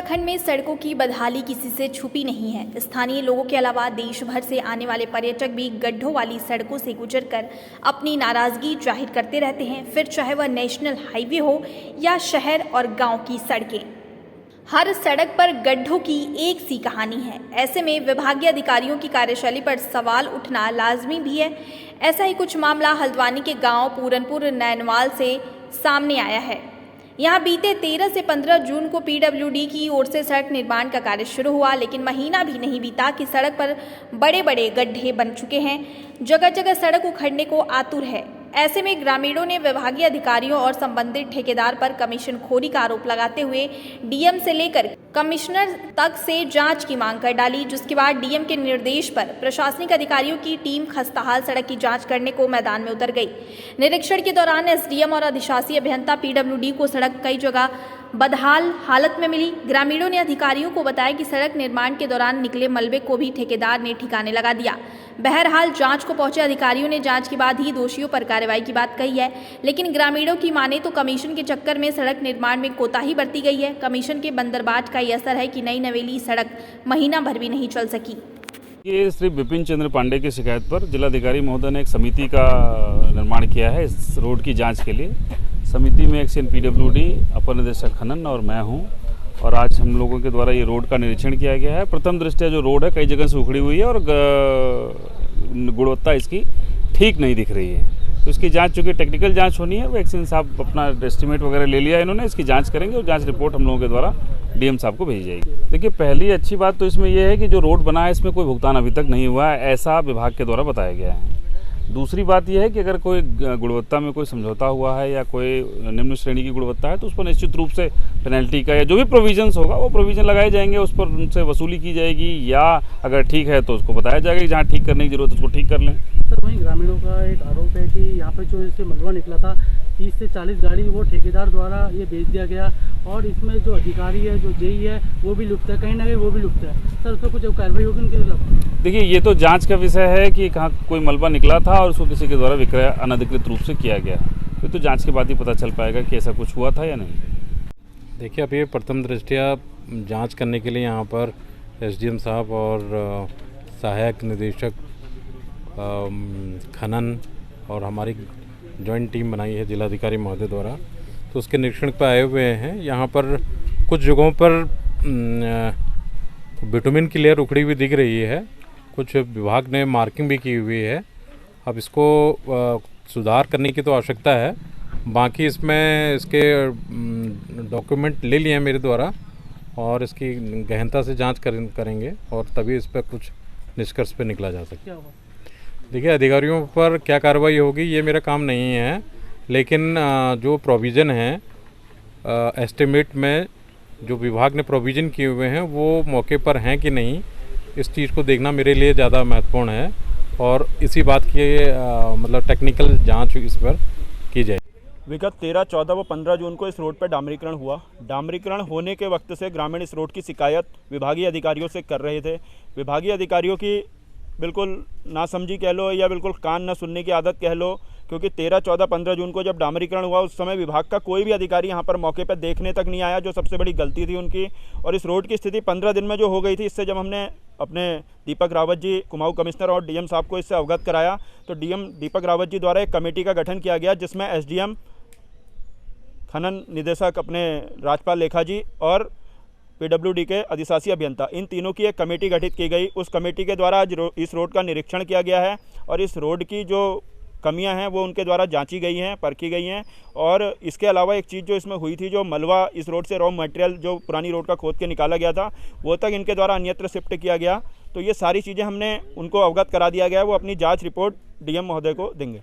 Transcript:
उत्तराखंड में सड़कों की बदहाली किसी से छुपी नहीं है। स्थानीय लोगों के अलावा देश भर से आने वाले पर्यटक भी गड्ढों वाली सड़कों से गुजरकर अपनी नाराजगी जाहिर करते रहते हैं, फिर चाहे वह नेशनल हाईवे हो या शहर और गांव की सड़कें। हर सड़क पर गड्ढों की एक सी कहानी है। ऐसे में विभागीय अधिकारियों की कार्यशैली पर सवाल उठना लाजमी भी है। ऐसा ही कुछ मामला हल्द्वानी के गांव पूरनपुर नैनवाल से सामने आया है। यहाँ बीते 13 से 15 जून को पीडब्ल्यूडी की ओर से सड़क निर्माण का कार्य शुरू हुआ, लेकिन महीना भी नहीं बीता कि सड़क पर बड़े बड़े गड्ढे बन चुके हैं। जगह जगह सड़क उखड़ने को आतुर है। ऐसे में ग्रामीणों ने विभागीय अधिकारियों और संबंधित ठेकेदार पर कमीशनखोरी का आरोप लगाते हुए डीएम से लेकर कमिश्नर तक से जांच की मांग कर डाली, जिसके बाद डीएम के निर्देश पर प्रशासनिक अधिकारियों की टीम खस्ताहाल सड़क की जांच करने को मैदान में उतर गई। निरीक्षण के दौरान एसडीएम और अधिशासी अभियंता पीडब्ल्यूडी को सड़क कई जगह बदहाल हालत में मिली। ग्रामीणों ने अधिकारियों को बताया कि सड़क निर्माण के दौरान निकले मलबे को भी ठेकेदार ने ठिकाने लगा दिया। बहरहाल जांच को पहुंचे अधिकारियों ने जांच के बाद ही दोषियों पर कार्रवाई की बात कही है, लेकिन ग्रामीणों की माने तो कमीशन के चक्कर में सड़क निर्माण में कोताही बरती गई है। कमीशन के बंदरबाट का ये असर है कि नई नवेली सड़क महीना भर भी नहीं चल सकी। ये श्री विपिन चंद्र पांडे की शिकायत पर जिलाधिकारी महोदय ने एक समिति का निर्माण किया है इस रोड की जांच के लिए। समिति में एक्सीएन पीडब्ल्यूडी, अपर निदेशक खनन और मैं हूं, और आज हम लोगों के द्वारा ये रोड का निरीक्षण किया गया है। प्रथम दृष्टया जो रोड है कई जगह से उखड़ी हुई है और गुणवत्ता इसकी ठीक नहीं दिख रही है, तो इसकी जांच, चूँकि टेक्निकल जांच होनी है, वो एक्सीएन साहब अपना एस्टीमेट वगैरह ले लिया है इन्होंने, इसकी जांच करेंगे और जांच रिपोर्ट हम लोगों के द्वारा डीएम साहब को भेजी जाएगी। देखिए, पहली अच्छी बात तो इसमें यह है कि जो रोड बना है इसमें कोई भुगतान अभी तक नहीं हुआ है, ऐसा विभाग के द्वारा बताया गया है। दूसरी बात यह है कि अगर कोई गुणवत्ता में कोई समझौता हुआ है या कोई निम्न श्रेणी की गुणवत्ता है तो उस पर निश्चित रूप से पेनल्टी का या जो भी प्रोविजंस होगा वो प्रोविज़न लगाए जाएंगे, उस पर उनसे वसूली की जाएगी, या अगर ठीक है तो उसको बताया जाएगा कि जहाँ ठीक करने की जरूरत है उसको ठीक कर लें। सर, वहीं ग्रामीणों का एक आरोप है कि यहाँ पर जो इससे मलबा निकला था 30 से 40 गाड़ी वो ठेकेदार द्वारा ये बेच दिया गया, और इसमें जो अधिकारी है, जो जेई है, वो भी लुप्त है, कहीं ना कहीं वो भी लुप्त है। सर, उस पर कुछ कार्रवाई होगी उनके खिलाफ? देखिए, ये तो जांच का विषय है कि कहाँ कोई मलबा निकला था और उसको किसी के द्वारा विक्रय अनधिकृत रूप से किया गया, तो जांच के बाद ही पता चल पाएगा कि ऐसा कुछ हुआ था या नहीं। देखिए, अभी प्रथम दृष्टया जांच करने के लिए यहाँ पर एसडीएम साहब और सहायक निदेशक खनन और हमारी जॉइंट टीम बनाई है जिलाधिकारी महोदय द्वारा, तो उसके निरीक्षण पर आए हुए हैं। यहाँ पर कुछ जगहों पर बिटुमिन की लेयर उखड़ी हुई दिख रही है, कुछ विभाग ने मार्किंग भी की हुई है। अब इसको सुधार करने की तो आवश्यकता है। बाकी इसमें इसके डॉक्यूमेंट ले लिए हैं मेरे द्वारा और इसकी गहनता से जांच करेंगे और तभी इस पर कुछ निष्कर्ष पे निकला जा सकता है। देखिए, अधिकारियों पर क्या कार्रवाई होगी ये मेरा काम नहीं है, लेकिन जो प्रोविज़न है एस्टिमेट में जो विभाग ने प्रोविज़न किए हुए हैं वो मौके पर हैं कि नहीं, इस चीज़ को देखना मेरे लिए ज़्यादा महत्वपूर्ण है और इसी बात की मतलब टेक्निकल जांच इस पर की जाए। विगत 13, 14 व 15 जून को इस रोड पर डामरीकरण हुआ। डामरीकरण होने के वक्त से ग्रामीण इस रोड की शिकायत विभागीय अधिकारियों से कर रहे थे। विभागीय अधिकारियों की बिल्कुल नासमझी कह लो या बिल्कुल कान न सुनने की आदत कह लो, क्योंकि 13, 14, 15 जून को जब डामरीकरण हुआ उस समय विभाग का कोई भी अधिकारी यहाँ पर मौके पर देखने तक नहीं आया, जो सबसे बड़ी गलती थी उनकी। और इस रोड की स्थिति 15 दिन में जो हो गई थी, इससे जब हमने अपने दीपक रावत जी, कुमाऊं कमिश्नर और डीएम साहब को इससे अवगत कराया, तो डीएम दीपक रावत जी द्वारा एक कमेटी का गठन किया गया, जिसमें एसडीएम, खनन निदेशक अपने राजपाल लेखा जी और पीडब्ल्यूडी के अधिशासी अभियंता, इन तीनों की एक कमेटी गठित की गई। उस कमेटी के द्वारा आज इस रोड का निरीक्षण किया गया है और इस रोड की जो कमियां हैं वो उनके द्वारा जांची गई हैं, परखी गई हैं। और इसके अलावा एक चीज़ जो इसमें हुई थी, जो मलबा इस रोड से रॉ मटेरियल जो पुरानी रोड का खोद के निकाला गया था वो तक इनके द्वारा अन्यत्र शिफ्ट किया गया, तो ये सारी चीज़ें हमने उनको अवगत करा दिया गया है। वो अपनी जाँच रिपोर्ट डीएम महोदय को देंगे।